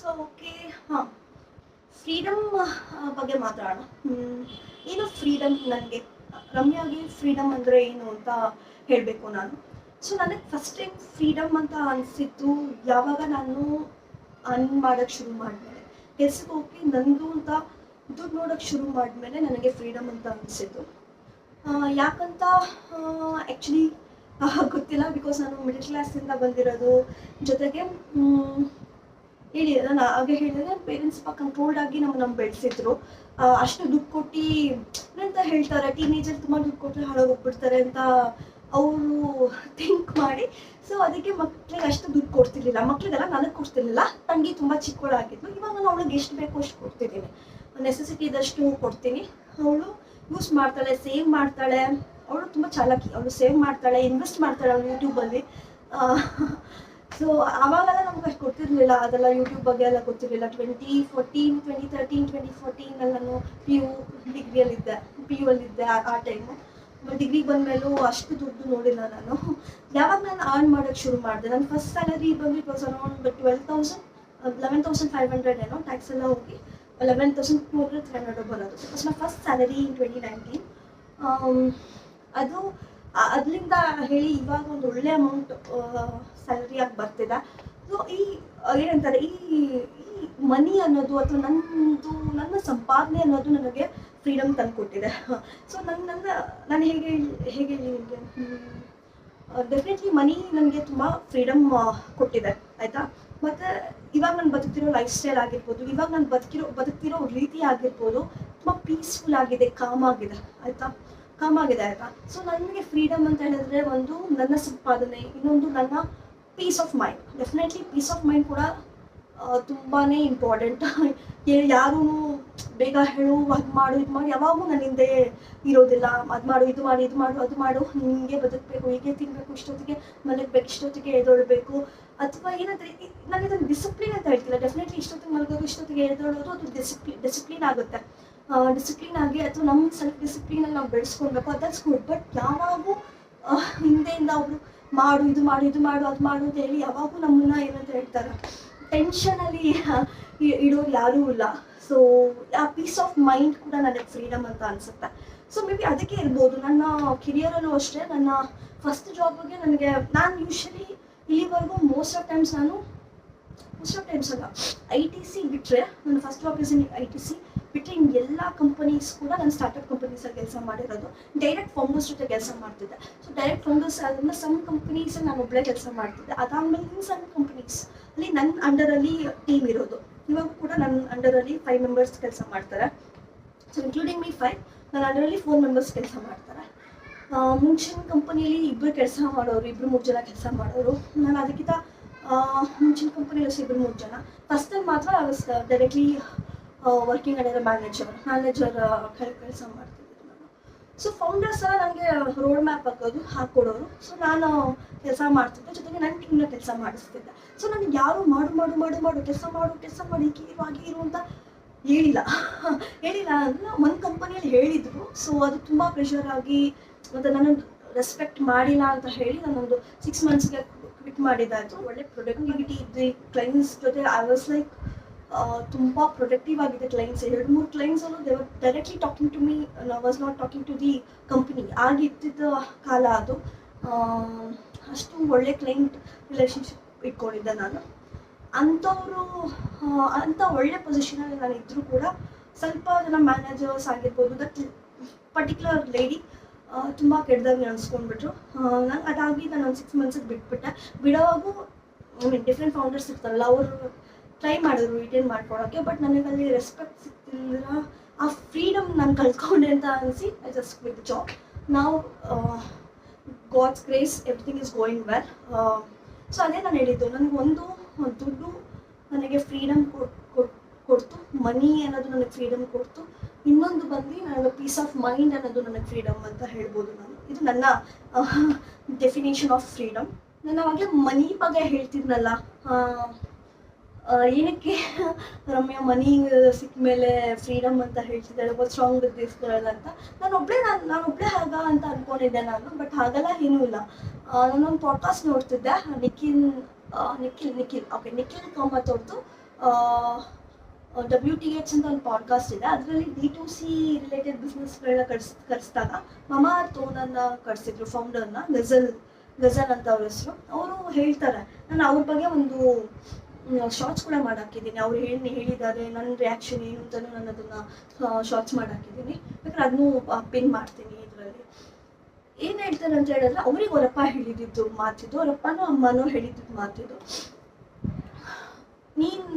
So okay, ಹಾಂ, freedom ಬಗ್ಗೆ ಮಾತಾಡೋಣ. ಏನು ಫ್ರೀಡಮ್ ನನಗೆ, ರಮ್ಯಾಗೆ ಫ್ರೀಡಮ್ ಅಂದರೆ ಏನು ಅಂತ ಹೇಳಬೇಕು ನಾನು. ಸೊ ನನಗೆ ಫಸ್ಟ್ ಟೈಮ್ ಫ್ರೀಡಮ್ ಅಂತ ಅನಿಸಿದ್ದು ಯಾವಾಗ ನಾನು ಅರ್ನ್ ಮಾಡೋಕ್ಕೆ ಶುರು ಮಾಡಿದ್ಮೇಲೆ, ಕೆಲ್ಸಕ್ಕೆ ಹೋಗಿ ನಂದು ಅಂತ ದುಡ್ಡು ನೋಡೋಕ್ಕೆ ಶುರು ಮಾಡಿದ್ಮೇಲೆ ನನಗೆ ಫ್ರೀಡಮ್ ಅಂತ ಅನಿಸಿದ್ದು. ಯಾಕಂತ ಆ್ಯಕ್ಚುಲಿ ಗೊತ್ತಿಲ್ಲ, ಬಿಕಾಸ್ ನಾನು ಮಿಡಲ್ ಕ್ಲಾಸಿಂದ ಬಂದಿರೋದು. ಜೊತೆಗೆ ಹೇಳಿ, ನಾನು ಹಾಗೆ ಹೇಳಿದ್ರೆ ಪೇರೆಂಟ್ಸ್ ಸ್ವಲ್ಪ ಕಂಟ್ರೋಲ್ಡ್ ಆಗಿ ನಮ್ಮನ್ನು ಬೆಳೆಸಿದ್ರು. ಅಷ್ಟು ದುಡ್ಡು ಕೊಟ್ಟು ಏನಂತ ಹೇಳ್ತಾರೆ, ಟೀನೇಜರ್ ತುಂಬ ದುಡ್ಡು ಕೊಟ್ಟರೆ ಹಾಳಾಗೋಗ್ಬಿಡ್ತಾರೆ ಅಂತ ಅವರು ಥಿಂಕ್ ಮಾಡಿ, ಸೊ ಅದಕ್ಕೆ ಮಕ್ಳಿಗೆ ಅಷ್ಟು ದುಡ್ಡು ಕೊಡ್ತಿರ್ಲಿಲ್ಲ. ಮಕ್ಳಿಗೆಲ್ಲ ನನಗೆ ಕೊಡ್ತಿರ್ಲಿಲ್ಲ. ತಂಗಿ ತುಂಬ ಚಿಕ್ಕವಳಾಗಿದ್ಲು. ಇವಾಗ ನಾನು ಅವಳಿಗೆ ಎಷ್ಟು ಬೇಕೋ ಅಷ್ಟು ಕೊಡ್ತಿದ್ದೀನಿ, ನೆಸೆಸಿಟಿ ಇದ್ದಷ್ಟು ಕೊಡ್ತೀನಿ. ಅವಳು ಯೂಸ್ ಮಾಡ್ತಾಳೆ, ಸೇವ್ ಮಾಡ್ತಾಳೆ. ಅವಳು ತುಂಬ ಚಾಲಾಕಿ, ಅವಳು ಸೇವ್ ಮಾಡ್ತಾಳೆ, ಇನ್ವೆಸ್ಟ್ ಮಾಡ್ತಾಳೆ ಅವಳು ಯೂಟ್ಯೂಬಲ್ಲಿ. ಸೊ ಆವಾಗೆಲ್ಲ ನಮ್ಗೆ ಅಷ್ಟು ಗೊತ್ತಿರಲಿಲ್ಲ, ಅದೆಲ್ಲ ಯೂಟ್ಯೂಬ್ ಬಗ್ಗೆ ಎಲ್ಲ ಗೊತ್ತಿರಲಿಲ್ಲ. 2014 ನಾನು ಡಿಗ್ರಿಯಲ್ಲಿದ್ದೆ, PU ಅಲ್ಲಿದ್ದೆ ಆ ಟೈಮು. ಡಿಗ್ರಿಗೆ ಬಂದಮೇಲೂ ಅಷ್ಟು ದುಡ್ಡು ನೋಡಿಲ್ಲ ನಾನು. ಯಾವಾಗ ನಾನು ಅರ್ನ್ ಮಾಡೋಕ್ಕೆ ಶುರು ಮಾಡಿದೆ, ನನ್ನ ಫಸ್ಟ್ ಸ್ಯಾಲರಿ ಬಂದು ಇಟ್ ವಾಸ್ ಅರೌಂಡ್ 11,500 ಏನೋ, ಟ್ಯಾಕ್ಸ್ ಎಲ್ಲ ಹೋಗಿ 11,200 ಬರೋದು. It was my first salary in 2019. ಅದು ಅದರಿಂದ ಹೇಳಿ ಇವಾಗ ಒಂದು ಒಳ್ಳೆ ಅಮೌಂಟ್ ಸ್ಯಾಲರಿಯಾಗಿ ಬರ್ತಿದೆ. ಸೊ ಏನಂತಾರೆ, ಈ ಮನಿ ಅನ್ನೋದು ಅಥವಾ ನನ್ನ ಸಂಪಾದನೆ ಅನ್ನೋದು ನನಗೆ ಫ್ರೀಡಮ್ ತಂದುಕೊಟ್ಟಿದೆ. ಸೊ ನಾನು ಹೇಗೆ ನಿಮಗೆ, ಡೆಫಿನೆಟ್ಲಿ ಮನಿ ನನಗೆ ತುಂಬ ಫ್ರೀಡಮ್ ಕೊಟ್ಟಿದೆ, ಆಯಿತಾ. ಮತ್ತು ಇವಾಗ ನಾನು ಬದುಕ್ತಿರೋ ಲೈಫ್ ಸ್ಟೈಲ್ ಆಗಿರ್ಬೋದು, ಇವಾಗ ನಾನು ಬದುಕ್ತಿರೋ ರೀತಿ ಆಗಿರ್ಬೋದು, ತುಂಬ ಪೀಸ್ಫುಲ್ ಆಗಿದೆ, ಕಾಮ್ ಆಗಿದೆ, ಆಯಿತಾ. ಸೊ ನನಗೆ ಫ್ರೀಡಮ್ ಅಂತ ಹೇಳಿದ್ರೆ, ಒಂದು ನನ್ನ ಸಂಪಾದನೆ, ಇನ್ನೊಂದು ನನ್ನ peace of mind. Definitely peace of mind ಕೂಡ ತುಂಬಾ ಇಂಪಾರ್ಟೆಂಟ್. ಯಾರೂ ಬೇಗ ಹೇಳು, ಅದು ಮಾಡು, ಇದು ಮಾಡಿ, ಯಾವಾಗೂ ನನ್ನ ಹಿಂದೆ ಇರೋದಿಲ್ಲ. ಅದು ಮಾಡು, ಇದು ಮಾಡು, ಅದು ಮಾಡು, ಹಿಂಗೆ ಬದುಕಬೇಕು, ಹೀಗೆ ತಿನ್ನಬೇಕು, ಇಷ್ಟೊತ್ತಿಗೆ ಮಲಗಬೇಕು, ಇಷ್ಟೊತ್ತಿಗೆ ಎದ್ದೇಳಬೇಕು, ಅಥವಾ ಏನಂದರೆ ನನಗೆ ಡಿಸಿಪ್ಲಿನ್ ಅಂತ ಹೇಳ್ತಿಲ್ಲ. ಡೆಫಿನೆಟ್ಲಿ ಇಷ್ಟೊತ್ತಿಗೆ ಮಲಗೋದು, ಇಷ್ಟೊತ್ತಿಗೆ ಎದ್ದೇಳೋದು, ಅದು ಡಿಸಿಪ್ಲಿನ್ ಆಗುತ್ತೆ. ಡಿಸಿಪ್ಲಿನ್ ಆಗಿ ಅಥವಾ ನಮ್ಮ ಸೆಲ್ಫ್ ಡಿಸಿಪ್ಲಿನಲ್ಲಿ ನಾವು ಬೆಳೆಸ್ಕೊಳ್ಬೇಕು, ಅದಕ್ಕೆ ಗುಡ್. ಬಟ್ ಯಾವಾಗೂ ಹಿಂದೆಯಿಂದ ಅವರು ಮಾಡು, ಇದು ಮಾಡು, ಅದು ಮಾಡು ಅಂತ ಹೇಳಿ ಯಾವಾಗೂ ನಮ್ಮನ್ನ ಏನಂತ ಹೇಳ್ತಾರೆ, ಟೆನ್ಷನಲ್ಲಿ ಇಡೋರು ಯಾರೂ ಇಲ್ಲ. ಸೊ ಆ ಪೀಸ್ ಆಫ್ ಮೈಂಡ್ ಕೂಡ ನನಗೆ ಫ್ರೀಡಮ್ ಅಂತ ಅನಿಸುತ್ತೆ. ಸೊ ಮೇ ಬಿ ಅದಕ್ಕೆ ಇರ್ಬೋದು. ನನ್ನ ಕೆರಿಯರಲ್ಲೂ ಅಷ್ಟೇ, ನನ್ನ ಫಸ್ಟ್ ಜಾಬ್ಗೆ ನಾನು ಯೂಶ್ವಲಿ ಇಲ್ಲಿವರೆಗೂ ಮೋಸ್ಟ್ ಆಫ್ ಟೈಮ್ಸ್ ಅಲ್ಲ, ITC ಬಿಟ್ಟರೆ, ನನ್ನ first job is in ITC ಬಿಟ್ಟರೆ ಇನ್ನು ಎಲ್ಲ ಕಂಪನೀಸ್ ಕೂಡ ನಾನು ಸ್ಟಾರ್ಟಪ್ ಕಂಪನೀಸಲ್ಲಿ ಕೆಲಸ ಮಾಡಿರೋದು. ಡೈರೆಕ್ಟ್ ಫೌಂಡರ್ಸ್ ಜೊತೆ ಕೆಲಸ ಮಾಡ್ತಿದ್ದೆ. ಸೊ ಡೈರೆಕ್ಟ್ ಫೌಂಡರ್ಸ್ ಅದನ್ನು ಸಣ್ಣ ಕಂಪನೀಸಲ್ಲಿ ನಾನು ಒಬ್ಬಳೇ ಕೆಲಸ ಮಾಡ್ತಿದ್ದೆ. ಅದಾದಮೇಲೆ ಇನ್ನು ಸಣ್ಣ ಕಂಪನೀಸ್ ಅಲ್ಲಿ ನನ್ನ ಅಂಡರಲ್ಲಿ ಟೀಮ್ ಇರೋದು. ಇವಾಗ ಕೂಡ ನನ್ನ ಅಂಡರಲ್ಲಿ 5 ಮೆಂಬರ್ಸ್ ಕೆಲಸ ಮಾಡ್ತಾರೆ. ಸೊ ಇನ್ಕ್ಲೂಡಿಂಗ್ ಮೀ 5, ನನ್ನ ಅಂಡರಲ್ಲಿ 4 ಮೆಂಬರ್ಸ್ ಕೆಲಸ ಮಾಡ್ತಾರೆ. ಮುಂಚಿನ ಕಂಪನಿಯಲ್ಲಿ 2-3 ಜನ ಕೆಲಸ ಮಾಡೋರು. ನಾನು ಅದಕ್ಕಿಂತ ಮುಂಚಿನ ಕಂಪನಿಯಲ್ಲಿ 2-3 ಜನ. ಫಸ್ಟಲ್ಲಿ ಮಾತ್ರ ಡೈರೆಕ್ಟ್ಲಿ ವರ್ಕಿಂಗ್ ಅಂಡರ್ ಮ್ಯಾನೇಜರ್ ಕೆಲಸ ಮಾಡ್ತಿದ್ದೆ ನಾನು. ಸೊ ಫೌಂಡರ್ಸ್ ಎಲ್ಲ ನನಗೆ ರೋಡ್ ಮ್ಯಾಪ್ ಹಾಕ್ಕೊಡೋರು. ಸೊ ನಾನು ಕೆಲಸ ಮಾಡ್ತಿದ್ದೆ, ಜೊತೆಗೆ ನನ್ನ ಟೀಮ್ನ ಕೆಲಸ ಮಾಡಿಸ್ತಿದ್ದೆ. ಸೊ ನನಗೆ ಯಾರು ಮಾಡು ಕೆಲಸ ಮಾಡಿ ಇರು ಅಂತ ಹೇಳಿಲ್ಲ. ಅಂದರೆ ಒಂದು ಕಂಪನಿಯಲ್ಲಿ ಹೇಳಿದರು. ಸೊ ಅದು ತುಂಬ ಪ್ರೆಷರ್ ಆಗಿ ಮತ್ತು ನನ್ನನ್ನು ರೆಸ್ಪೆಕ್ಟ್ ಮಾಡಿಲ್ಲ ಅಂತ ಹೇಳಿ ನಾನೊಂದು 6 ಮಂತ್ಸ್ಗೆ ಕ್ವಿಟ್ ಮಾಡಿದ್ದಾಯಿತು. ಒಳ್ಳೆ ಪ್ರೊಡಕ್ಟಿವಿಟಿ ಇದ್ದು ಕ್ಲೈಂಟ್ಸ್ ಜೊತೆ ಐ ವಾಸ್ ಲೈಕ್ ತುಂಬ ಪ್ರೊಡಕ್ಟಿವ್ ಆಗಿದೆ. ಕ್ಲೈಂಟ್ಸ್ 2-3 ಕ್ಲೈಂಟ್ಸಲ್ಲೂ they were directly talking to me, I was not talking to the company. ಆಗಿದ್ದ ಕಾಲ ಅದು. ಅಷ್ಟು ಒಳ್ಳೆ ಕ್ಲೈಂಟ್ ರಿಲೇಷನ್ಶಿಪ್ ಇಟ್ಕೊಂಡಿದ್ದೆ ನಾನು. ಅಂಥ ಒಳ್ಳೆ ಪೊಸಿಷನಲ್ಲಿ ನಾನು ಇದ್ದರೂ ಕೂಡ ಸ್ವಲ್ಪ ಜನ ಮ್ಯಾನೇಜರ್ಸ್ ಆಗಿರ್ಬೋದು, ದಟ್ ಪರ್ಟಿಕ್ಯುಲರ್ ಲೇಡಿ ತುಂಬ ಕೆಟ್ಟದಾಗಿ ಅನಿಸ್ಕೊಂಡ್ಬಿಟ್ರು. ನಂಗೆ ಅದಾಗಿ ನಾನು ಒಂದು 6 ಮಂತ್ಸಿಗೆ ಬಿಟ್ಬಿಟ್ಟೆ. ಬಿಡೋವಾಗೂ ಡಿಫ್ರೆಂಟ್ ಫೌಂಡರ್ಸ್ ಇರ್ತಾರಲ್ಲ, ಅವರು ಟ್ರೈ ಮಾಡಿದ್ರು ರಿಟೈನ್ ಮಾಡ್ಕೊಳೋಕ್ಕೆ. ಬಟ್ ನನಗಲ್ಲಿ ರೆಸ್ಪೆಕ್ಟ್ ಸಿಗ್ತಿಲ್ಲ, ಆ ಫ್ರೀಡಮ್ ನಾನು ಕಳ್ಕೊಂಡೆ ಅಂತ ಅನಿಸಿ I just quit the job. ನಾವು God's grace everything is going well. So ಅದೇ ನಾನು ಹೇಳಿದ್ದು, ನನಗೊಂದು ದುಡ್ಡು ನನಗೆ ಫ್ರೀಡಮ್ ಕೊಡ್ತು, ಮನಿ ಅನ್ನೋದು ನನಗೆ ಫ್ರೀಡಮ್ ಕೊಡ್ತು. ಇನ್ನೊಂದು ಬಂದು ನನಗೆ ಪೀಸ್ ಆಫ್ ಮೈಂಡ್ ಅನ್ನೋದು ನನಗೆ ಫ್ರೀಡಮ್ ಅಂತ ಹೇಳ್ಬೋದು ನಾನು. ಇದು ನನ್ನ ಡೆಫಿನೇಷನ್ ಆಫ್ ಫ್ರೀಡಮ್. ನಾನು ಅವಾಗಲೇ ಮನಿ ಬಗ್ಗೆ ಹೇಳ್ತಿದ್ನಲ್ಲ, ಏನಕ್ಕೆ ರಮ್ಯಾ ಮನಿ ಸಿಕ್ಕ ಮೇಲೆ ಫ್ರೀಡಮ್ ಅಂತ ಹೇಳ್ತಿದ್ದಾಳೆ, what's wrong with this girl ಅಂತ. ನಾನು ಒಬ್ಬಳೇ ಹಾಗ ಅಂತ ಅಂದ್ಕೊಂಡಿದ್ದೆ ನಾನು. ಬಟ್ ಹಾಗೆಲ್ಲ ಏನೂ ಇಲ್ಲ. ನಾನೊಂದು ಪಾಡ್ಕಾಸ್ಟ್ ನೋಡ್ತಿದ್ದೆ, ನಿಖಿಲ್ ಕಾಮತ್ ಅವ್ರದ್ದು WTH ಅಂತ ಒಂದು ಪಾಡ್ಕಾಸ್ಟ್ ಇದೆ, ಅದರಲ್ಲಿ D2C ರಿಲೇಟೆಡ್ ಬಿಸ್ನೆಸ್ಗಳನ್ನ ಕರೆಸಿದಾಗ ಮಮಾ ಅರ್ತ್ ಓನರ್ನ ಕರೆಸಿದ್ರು, ಫೌಂಡರ್ನ, ಗಜಲ್ ಅಂತ ಅವ್ರ ಹೆಸರು. ಅವರು ಹೇಳ್ತಾರೆ, ನಾನು ಅವ್ರ ಬಗ್ಗೆ ಒಂದು ಶಾರ್ಟ್ಸ್ ಕೂಡ ಮಾಡಾಕಿದ್ದೀನಿ. ಅವ್ರು ಹೇಳಿದ್ದಾರೆ ನನ್ನ ರಿಯಾಕ್ಷನ್ ಏನು ಅಂತಲೂ ನಾನು ಅದನ್ನು ಶಾರ್ಟ್ಸ್ ಮಾಡಾಕಿದ್ದೀನಿ, ಬೇಕಾದ್ರೆ ಅದನ್ನು ಪಿನ್ ಮಾಡ್ತೀನಿ. ಇದರಲ್ಲಿ ಏನು ಹೇಳ್ತಾರೆ ಅಂತ ಹೇಳಿದ್ರೆ, ಅವ್ರಿಗೆ ಅವರಪ್ಪ ಹೇಳಿದ್ದು ಮಾತಿದ್ದು, ಅವರಪ್ಪನೂ ಅಮ್ಮನೂ ಹೇಳಿದ್ದು ಮಾತಿದ್ದು,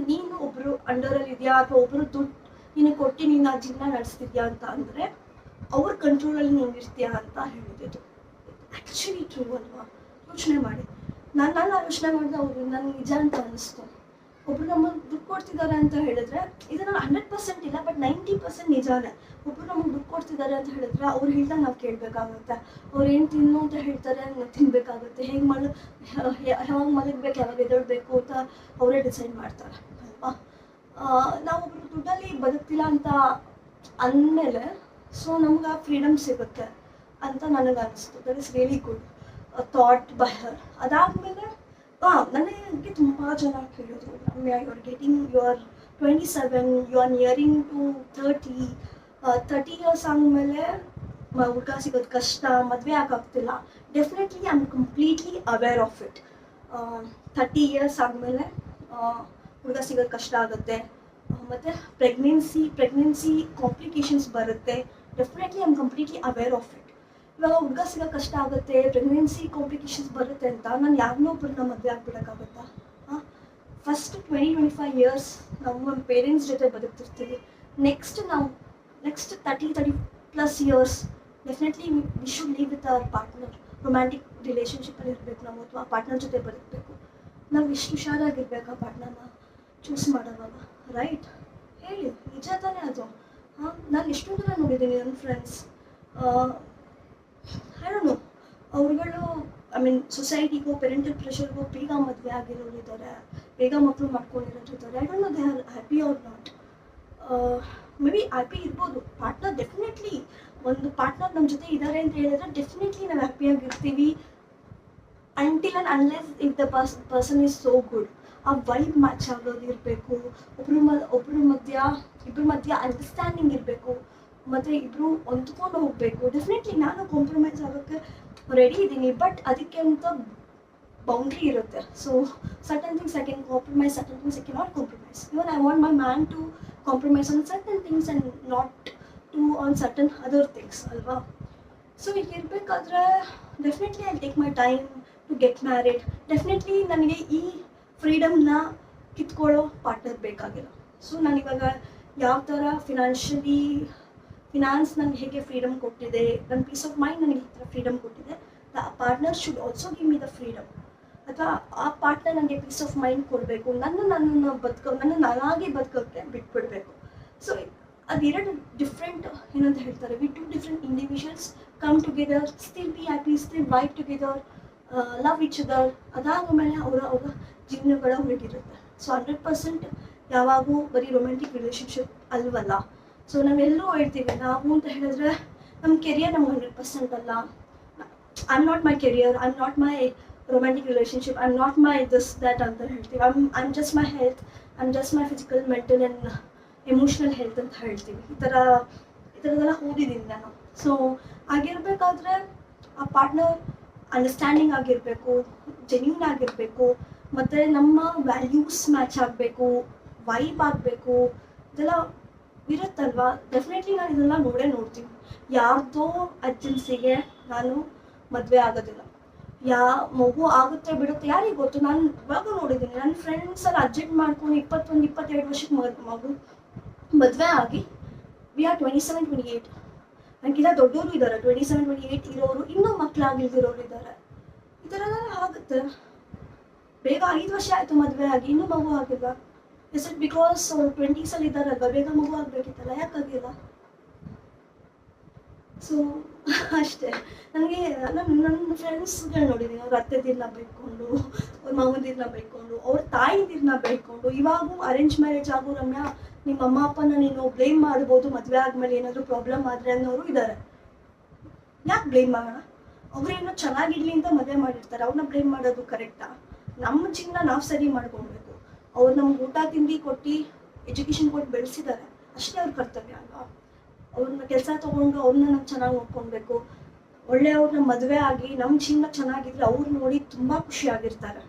ನೀನು ಒಬ್ರು ಅಂಡರಲ್ಲಿ ಇದೆಯಾ ಅಥವಾ ಒಬ್ರು ದುಡ್ಡು ನೀನು ಕೊಟ್ಟು ನೀನು ಆ ಜೀವನ ನಡೆಸ್ತಿದ್ಯಾ ಅಂತ ಅಂದರೆ ಅವ್ರ ಕಂಟ್ರೋಲಲ್ಲಿ ನೀನು ಇರ್ತೀಯಾ ಅಂತ ಹೇಳಿದ್ದು. ಆ್ಯಕ್ಚುಲಿ ಟ್ರೂ ಅಲ್ವಾ? ಯೋಚನೆ ಮಾಡಿ. ನಾನು ಯೋಚನೆ ಮಾಡಿದೆ, ಅವರು ನನಗೆ ನಿಜ ಅಂತ ಅನ್ನಿಸ್ತು. ಒಬ್ರು ನಮಗೆ ದುಡ್ಡು ಕೊಡ್ತಿದ್ದಾರೆ ಅಂತ ಹೇಳಿದ್ರೆ, ಇದನ್ನು 100% ಇಲ್ಲ, ಬಟ್ 90% ನಿಜಾನೇ. ಒಬ್ರು ನಮಗೆ ದುಡ್ಡು ಕೊಡ್ತಿದ್ದಾರೆ ಅಂತ ಹೇಳಿದ್ರೆ ಅವ್ರು ಹೇಳ್ದಾಗ ನಾವು ಕೇಳಬೇಕಾಗುತ್ತೆ. ಅವ್ರು ಏನು ತಿನ್ನು ಅಂತ ಹೇಳ್ತಾರೆ ನಾವು ತಿನ್ನಬೇಕಾಗುತ್ತೆ. ಯಾವಾಗ ಮಲಗಬೇಕು, ಯಾವಾಗ ಎದ್ದೇಳಬೇಕು ಅಂತ ಅವರೇ ಡಿಸೈಡ್ ಮಾಡ್ತಾರೆ ಅಲ್ವಾ? ನಾವೊಬ್ರು ದುಡ್ಡಲ್ಲಿ ಬದುಕ್ತಿಲ್ಲ ಅಂತ ಅಂದಮೇಲೆ ಸೊ ನಮ್ಗೆ ಆ ಫ್ರೀಡಮ್ ಸಿಗುತ್ತೆ ಅಂತ ನನಗೆ ಅನಿಸ್ತು. That is really good thought by her. ಅದಾದಮೇಲೆ ನನಗೆ ತುಂಬ ಜನ ಕೇಳಿದ್ರು, Ramya, you are 27, you are nearing to 30 years ಆದಮೇಲೆ ಹುಡುಗ ಸಿಗೋದು ಕಷ್ಟ, ಮದುವೆ ಆಗೋಗ್ತಿಲ್ಲ. Definitely I am completely aware of it. 30 years ಆದಮೇಲೆ ಹುಡುಗ ಸಿಗೋದು ಕಷ್ಟ ಆಗುತ್ತೆ, ಮತ್ತು ಪ್ರೆಗ್ನೆನ್ಸಿ ಕಾಂಪ್ಲಿಕೇಶನ್ಸ್ ಬರುತ್ತೆ. Definitely I am completely aware of it. ಇವಾಗ ಹುಡುಗ ಸಿಗೋದು ಕಷ್ಟ ಆಗುತ್ತೆ, ಪ್ರೆಗ್ನೆನ್ಸಿ ಕಾಂಪ್ಲಿಕೇಶನ್ಸ್ ಬರುತ್ತೆ ಅಂತ ನಾನು ಯಾರನ್ನೋ ಒಬ್ಬರನ್ನ ಮದುವೆ ಆಗ್ಬಿಡೋಕ್ಕಾಗುತ್ತಾ? ಫಸ್ಟ್ 20-25 ಇಯರ್ಸ್ ನಮ್ಮ ಪೇರೆಂಟ್ಸ್ ಜೊತೆ ಬದುಕ್ತಿರ್ತೀವಿ. Next 30+ years definitely we should live with our partner. Romantic ರಿಲೇಷನ್ಶಿಪ್ಪಲ್ಲಿ ಇರಬೇಕು ನಾವು, ಅಥವಾ ಆ ಪಾರ್ಟ್ನರ್ ಜೊತೆ ಬದುಕಬೇಕು. ನಾವು ಎಷ್ಟು ಹುಷಾರಾಗಿರ್ಬೇಕು ಆ ಪಾರ್ಟ್ನರ್ನ ಚೂಸ್ ಮಾಡೋವಾಗ, ರೈಟ್? ಹೇಳಿ, ನಿಜ ತಾನೇ ಅದು? ನಾನು ಎಷ್ಟೊಂದು ಜನ ನೋಡಿದ್ದೀನಿ, ನನ್ನ ಫ್ರೆಂಡ್ಸ್, ಐ ಡೋಂಟ್ ನೋ, ಅವ್ರುಗಳು ಸೊಸೈಟಿಗೂ ಪೇರೆಂಟಲ್ ಪ್ರೆಷರ್ಗೂ ಬೇಗ ಮದುವೆ ಆಗಿರೋರು ಇದ್ದಾರೆ, ಬೇಗ ಮಕ್ಕಳು ಮಾಡ್ಕೊಂಡಿರೋರು ಇದ್ದಾರೆ. I don't know they are happy or not. Maybe happy ಇರ್ಬೋದು. ಪಾರ್ಟ್ನರ್ ಡೆಫಿನೆಟ್ಲಿ, ಒಂದು ಪಾರ್ಟ್ನರ್ ನಮ್ಮ ಜೊತೆ ಇದ್ದಾರೆ ಅಂತ ಹೇಳಿದ್ರೆ ಡೆಫಿನೆಟ್ಲಿ ನಾವು ಹ್ಯಾಪಿಯಾಗಿರ್ತೀವಿ, until and unless if the person is so good. ಆ ವೈಬ್ ಮ್ಯಾಚ್ ಆಗೋದು ಇರಬೇಕು, ಇಬ್ಬರ ಮಧ್ಯ ಅಂಡರ್ಸ್ಟ್ಯಾಂಡಿಂಗ್ ಇರಬೇಕು, ಮತ್ತು ಇಬ್ಬರು ಹೊಂದ್ಕೊಂಡು ಹೋಗಬೇಕು. ಡೆಫಿನೆಟ್ಲಿ ನಾನು ಕಾಂಪ್ರಮೈಸ್ ಆಗೋಕ್ಕೆ ರೆಡಿ ಇದ್ದೀನಿ, ಬಟ್ ಅದಕ್ಕೆ ಅಂತ ಬೌಂಡ್ರಿ ಇರುತ್ತೆ. So certain things I can compromise, certain things I cannot compromise. Even I want my man to compromise on certain things and not to on certain other things ಅಲ್ವಾ? So ಈಗ ಇರಬೇಕಾದ್ರೆ definitely I take my time to get married. Definitely ನನಗೆ ಈ ಫ್ರೀಡಮ್ನ ಕಿತ್ಕೊಳ್ಳೋ partner ಬೇಕಾಗಿಲ್ಲ. So ನಾನಿವಾಗ ಯಾವ ಥರ finance ನನಗೆ ಹೇಗೆ ಫ್ರೀಡಮ್ ಕೊಟ್ಟಿದೆ, ನನ್ನ ಪೀಸ್ ಆಫ್ ಮೈಂಡ್ ನನಗೆ ಈ ಥರ ಫ್ರೀಡಮ್ ಕೊಟ್ಟಿದೆ, the partner should also give me the freedom. ಅಥವಾ ಆ ಪಾರ್ಟ್ನರ್ ನನಗೆ ಪೀಸ್ ಆಫ್ ಮೈಂಡ್ ಕೊಡಬೇಕು, ನನ್ನ ನಾನಾಗಿ ಬದುಕೋಕ್ಕೆ ಬಿಟ್ಬಿಡಬೇಕು. ಸೊ ಅದೆರಡು ಡಿಫ್ರೆಂಟ್ ಏನಂತ ಹೇಳ್ತಾರೆ, we two different individuals come together, still be happy, still vibe together, love each other. ಅದಾದಮೇಲೆ ಅವರ ಜೀವನಗಳ ಹೊರಗಿರುತ್ತೆ. ಸೊ 100% ಯಾವಾಗೂ ಬರೀ ರೊಮ್ಯಾಂಟಿಕ್ ರಿಲೇಷನ್ಶಿಪ್ ಅಲ್ವಲ್ಲ. ಸೊ ನಾವೆಲ್ಲರೂ ಹೇಳ್ತೀವಿ, ನಾವು ಅಂತ ಹೇಳಿದ್ರೆ ನಮ್ಮ ಕೆರಿಯರ್ ನಮ್ಗೆ 100% ಅಲ್ಲ. I am not my career, I am not my romantic relationship, I am not my this that ಅಂತ ಹೇಳ್ತೀವಿ. I am just my health, I am just my physical, mental and emotional health ಅಂತ ಹೇಳ್ತೀವಿ. ಈ ಥರದೆಲ್ಲ ಓದಿದ್ದೀನಿ ನಾನು. So ಆಗಿರಬೇಕಾದ್ರೆ ಆ partner understanding ಆಗಿರಬೇಕು, ಜೆನ್ಯೂನ್ ಆಗಿರಬೇಕು, ಮತ್ತು ನಮ್ಮ ವ್ಯಾಲ್ಯೂಸ್ ಮ್ಯಾಚ್ ಆಗಬೇಕು, ವೈಬ್ ಆಗಬೇಕು, ಇದೆಲ್ಲ ಇರುತ್ತಲ್ವಾ. ಡೆಫಿನೆಟ್ಲಿ ನಾನು ಇದೆಲ್ಲ ನೋಡ್ತೀನಿ. ಯಾರ್ದೋ ಅರ್ಜೆನ್ಸಿಗೆ ನಾನು ಮದುವೆ ಆಗೋದಿಲ್ಲ. ಮಗು ಆಗುತ್ತೆ ಬಿಡುತ್ತೆ ಯಾರಿಗೆ ಗೊತ್ತು. ನಾನು ಇವಾಗ ನೋಡಿದ್ದೀನಿ, ನನ್ನ ಫ್ರೆಂಡ್ಸೆಲ್ಲ ಅರ್ಜೆಂಟ್ ಮಾಡ್ಕೊಂಡು 21-22 ವರ್ಷಕ್ಕೆ ಮಗು ಮದುವೆ ಆಗಿ, ವಿ ಆರ್ 27-28. ನನಗಿಂತ ದೊಡ್ಡವರು ಇದ್ದಾರೆ, 27-28 ಇರೋರು, ಇನ್ನೂ ಮಕ್ಕಳಾಗಿಲ್ದಿರೋರು ಇದ್ದಾರೆ. ಈ ಥರ ಎಲ್ಲ ಆಗುತ್ತೆ. ಬೇಗ 5 ವರ್ಷ ಆಯಿತು ಮದುವೆ ಆಗಿ, ಇನ್ನೂ ಮಗು ಆಗಿಲ್ಲ. ಇಸ್ ಇಟ್ ಬಿಕಾಸ್ ಅವರು 20s ಇದ್ದಾರಲ್ವ, ಬೇಗ ಮಗು ಆಗಬೇಕಿತ್ತಲ್ಲ, ಯಾಕಾಗಿಲ್ಲ? ಸೊ ಅಷ್ಟೇ. ನನಗೆ ನನ್ನ ಫ್ರೆಂಡ್ಸ್ಗಳು ನೋಡಿದ್ದೀನಿ, ಅವ್ರ ಅತ್ತೆದಿರ್ನ ಬೈಕೊಂಡು, ಅವ್ರ ಮಗಂದಿರ್ನ ಬೈಕೊಂಡು, ಅವ್ರ ತಾಯಿದಿರ್ನ ಬೈಕೊಂಡು. ಇವಾಗೂ ಅರೇಂಜ್ ಮ್ಯಾರೇಜ್ ಆಗೋ ರಮ್ಯಾ, ನಿಮ್ಮ ಅಮ್ಮ ಅಪ್ಪನ ನೀನು ಬ್ಲೇಮ್ ಮಾಡ್ಬೋದು, ಮದುವೆ ಆದಮೇಲೆ ಏನಾದರೂ ಪ್ರಾಬ್ಲಮ್ ಆದರೆ ಅನ್ನೋರು ಇದ್ದಾರೆ. ಯಾಕೆ ಬ್ಲೇಮ್ ಮಾಡೋಣ? ಅವ್ರೇನೋ ಚೆನ್ನಾಗಿರ್ಲಿ ಅಂತ ಮದುವೆ ಮಾಡಿರ್ತಾರೆ, ಅವ್ರನ್ನ ಬ್ಲೇಮ್ ಮಾಡೋದು ಕರೆಕ್ಟಾ? ನಮ್ಮ ಜೀವನ ನಾವು ಸರಿ ಮಾಡ್ಕೊಳ್ಬೇಕು. ಅವ್ರು ನಮ್ಗೆ ಊಟ ತಿಂಡಿ ಕೊಟ್ಟು ಎಜುಕೇಷನ್ ಕೊಟ್ಟು ಬೆಳೆಸಿದ್ದಾರೆ, ಅಷ್ಟೇ ಅವ್ರ ಕರ್ತವ್ಯ ಅಲ್ವಾ. ಅವ್ರನ್ನ ಕೆಲಸ ತೊಗೊಂಡು ಅವ್ರನ್ನ ನಾವು ಚೆನ್ನಾಗಿ ನೋಡ್ಕೊಳ್ಬೇಕು. ಒಳ್ಳೆಯವ್ರನ್ನ ಮದುವೆ ಆಗಿ ನಮ್ಮ ಜೀವನ ಚೆನ್ನಾಗಿದ್ರೆ ಅವ್ರು ನೋಡಿ ತುಂಬ ಖುಷಿಯಾಗಿರ್ತಾರೆ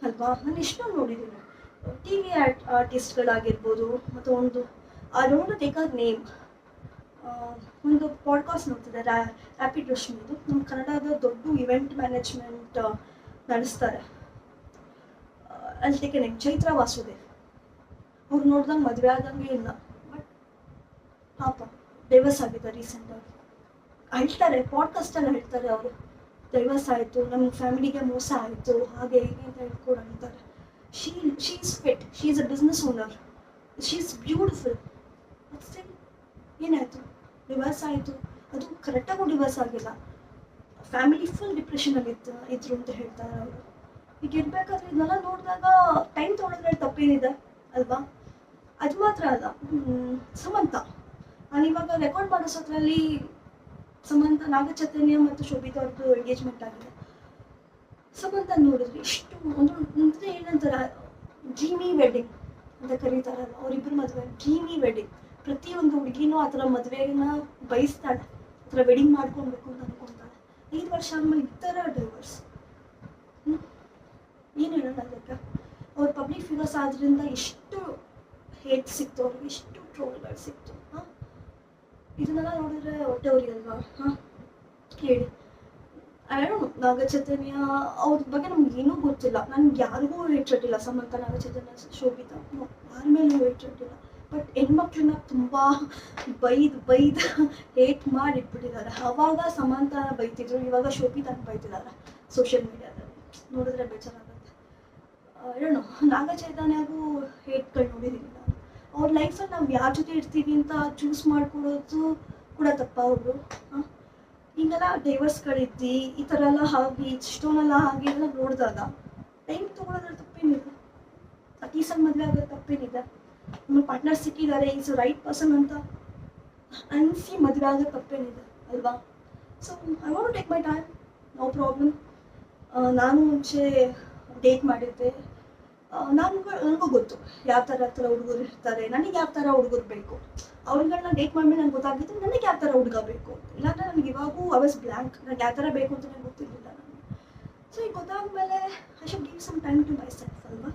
ಅಲ್ವಾ. ನಾನು ಎಷ್ಟೊಂದು ನೋಡಿದ್ದೀನಿ, ಟಿ ವಿ ಆರ್ಟಿಸ್ಟ್ಗಳಾಗಿರ್ಬೋದು, ಮತ್ತು ಒಂದು I don't take a name, ಒಂದು ಪಾಡ್ಕಾಸ್ಟ್ ನೋಡ್ತಿದ್ದೆ ರ್ಯಾಪಿಡ್ ರಶ್ಮಿದು. ನಮ್ಮ ಕನ್ನಡದ ದೊಡ್ಡ ಇವೆಂಟ್ ಮ್ಯಾನೇಜ್ಮೆಂಟ್ ನಡೆಸ್ತಾರೆ. ಅಲ್ಲಿ ಟೇಕ್ ನೇಮ್ ಚೈತ್ರ ವಾಸುದೇವ್. ಅವ್ರು ನೋಡ್ದಂಗೆ ಮದುವೆ ಆದಂಗೆ ಇಲ್ಲ, ಬಟ್ ಪಾಪ ಡೈವರ್ಸ್ ಆಗಿದೆ ರೀಸೆಂಟಾಗಿ. ಹೇಳ್ತಾರೆ ಪಾಡ್ಕಾಸ್ಟಲ್ಲಿ ಹೇಳ್ತಾರೆ, ಅವರು ಡೈವರ್ಸ್ ಆಯಿತು, ನಮ್ಮ ಫ್ಯಾಮಿಲಿಗೆ ಮೋಸ ಆಯಿತು, ಹಾಗೆ ಹೀಗೆ ಅಂತ ಹೇಳ್ಕೊಂಡು ಹೇಳ್ತಾರೆ. She is fit, she is a business owner, she is beautiful. ಮತ್ತೆ ಏನಾಯಿತು, ಡಿವರ್ಸ್ ಆಯಿತು. ಅದು ಕರೆಕ್ಟಾಗೂ ಡಿವರ್ಸ್ ಆಗಿಲ್ಲ, ಫ್ಯಾಮಿಲಿ ಫುಲ್ ಡಿಪ್ರೆಷನಲ್ಲಿ ಇದ್ರು ಅಂತ ಹೇಳ್ತಾರೆ ಅವರು. ಈಗ ಇರಬೇಕಾದ್ರೆ ಇದನ್ನೆಲ್ಲ ನೋಡಿದಾಗ ಟೈಮ್ ತೊಗೊಳೋದ್ರಲ್ಲಿ ತಪ್ಪೇನಿದೆ ಅಲ್ವಾ. ಅದು ಮಾತ್ರ ಅಲ್ಲ, ಸಮಂತ, ನಾನಿವಾಗ ರೆಕಾರ್ಡ್ ಮಾಡಿಸೋದ್ರಲ್ಲಿ ಸಮಂತ, ನಾಗಚೈತನ್ಯ ಮತ್ತು ಶೋಭಿತಾ ಅವ್ರದ್ದು ಎಂಗೇಜ್ಮೆಂಟ್ ಆಗಿದೆ. ಸಮಂತ ನೋಡಿದ್ರೆ ಇಷ್ಟು ಒಂದು ಏನಂತಾರೆ, ಡ್ರೀಮಿ ವೆಡ್ಡಿಂಗ್ ಅಂತ ಕರೀತಾರಲ್ಲ, ಅವರಿಬ್ಬರು ಮದುವೆ ಡ್ರೀಮಿ ವೆಡ್ಡಿಂಗ್. ಪ್ರತಿಯೊಂದು ಹುಡುಗಿನೂ ಆ ಥರ ಮದುವೆನ ಬಯಸ್ತಾಳೆ, ಆ ಥರ ವೆಡ್ಡಿಂಗ್ ಮಾಡ್ಕೊಳ್ಬೇಕು ಅಂತ ಅನ್ಕೊತಾಳೆ. 5 ವರ್ಷ ಆದ್ಮೇಲೆ ಈ ಥರ ಡೈವರ್ಸ್. ಏನು ಹೇಳೋಣ ಅದಕ್ಕೆ. ಅವ್ರು ಪಬ್ಲಿಕ್ ಫಿಗರ್ಸ್ ಆದ್ರಿಂದ ಎಷ್ಟು ಹೇಟ್ ಸಿಕ್ತು ಅವ್ರಿಗೆ, ಎಷ್ಟು ಟ್ರೋಲ್ಗಳು ಸಿಕ್ತು. ಹಾಂ, ಇದನ್ನೆಲ್ಲ ನೋಡಿದ್ರೆ ಹೊಟ್ಟೆ ಉರಿಯಲ್ವಾ? ಹಾಂ ಹೇಳಿ. ನಾಗಚೈತನ್ಯ ಅವ್ರ ಬಗ್ಗೆ ನಮ್ಗೆ ಏನೂ ಗೊತ್ತಿಲ್ಲ, ನನ್ಗೆ ಯಾರಿಗೂ ಹೇಟ್ರಟ್ಟಿಲ್ಲ. ಸಮಂತ, ನಾಗಚೈತನ್ಯ, ಶೋಭಿತಾ, ಯಾರ ಮೇಲೂ ಹೇಟ್ರಟ್ಟಿಲ್ಲ. ಬಟ್ ಹೆಣ್ಮಕ್ಳನ್ನ ತುಂಬ ಬೈದು ಹೇಟ್ ಮಾಡಿ ಇಟ್ಬಿಟ್ಟಿದ್ದಾರೆ. ಅವಾಗ ಸಮಂತನ ಬೈತಿದ್ರು, ಇವಾಗ ಶೋಭಿತಾನ ಬೈತಿದ್ದಾರೆ ಸೋಷಿಯಲ್ ಮೀಡಿಯಾದಲ್ಲಿ. ನೋಡಿದ್ರೆ ಬೇಜಾರಾಗುತ್ತೆ. ಏನೋ ನಾಗಚೈತನ್ಯಗೂ ಹೇಟ್ಗಳು ನೋಡಿದ್ದೀನಿ ನಾನು. ಅವ್ರ ಲೈಫಲ್ಲಿ ನಾವು ಯಾರ ಜೊತೆ ಇರ್ತೀವಿ ಅಂತ ಚೂಸ್ ಮಾಡ್ಕೊಡೋದು ಕೂಡ ತಪ್ಪ ಅವರು. ಹಿಂಗೆಲ್ಲ ಡೈವರ್ಸ್ಗಳಿದ್ದು ಈ ಥರ ಎಲ್ಲ ಆಗಿ ಇಷ್ಟೊಂದೆಲ್ಲ ಆಗಿ ಎಲ್ಲ ನೋಡಿದಾಗ ಟೈಮ್ ತೊಗೊಳೋದ್ರಲ್ಲಿ ತಪ್ಪೇನಿದೆ. ಅತೀಸಲ್ಲಿ ಮದುವೆ ಆಗೋದು ತಪ್ಪೇನಿದೆ. ನಮ್ಮ ಪಾರ್ಟ್ನರ್ ಸಿಕ್ಕಿದ್ದಾರೆ, ಈಸ್ ರೈಟ್ ಪರ್ಸನ್ ಅಂತ ಅನಿಸಿ ಮದುವೆ ಆಗೋದು ತಪ್ಪೇನಿದೆ ಅಲ್ವಾ. So I want to take my time, no problem. ನಾನು ಮುಂಚೆ ಡೇಟ್ ಮಾಡಿದ್ದೆ, ನನಗೂ ಗೊತ್ತು ಯಾವ ಥರ ಹುಡುಗರು ಇರ್ತಾರೆ, ನನಗೆ ಯಾವ ಥರ ಹುಡುಗರು ಬೇಕು. ಅವ್ರುಗಳನ್ನ ಡೇಟ್ ಮಾಡ್ಮೇಲೆ ನನಗೆ ಗೊತ್ತಾಗಿತ್ತು ನನಗೆ ಯಾವ ಥರ ಹುಡುಗ ಬೇಕು. ಇಲ್ಲಾಂದರೆ ನನಗೆ ಇವಾಗೂ ಐ ವಾಸ್ ಬ್ಲ್ಯಾಂಕ್, ನನಗೆ ಯಾವ ಥರ ಬೇಕು ಅಂತ ನನಗೆ ಗೊತ್ತಿರಲಿಲ್ಲ ನನಗೆ. ಸೊ ಈಗ ಗೊತ್ತಾದ್ಮೇಲೆ I should give some time to myself ಅಲ್ವಾ.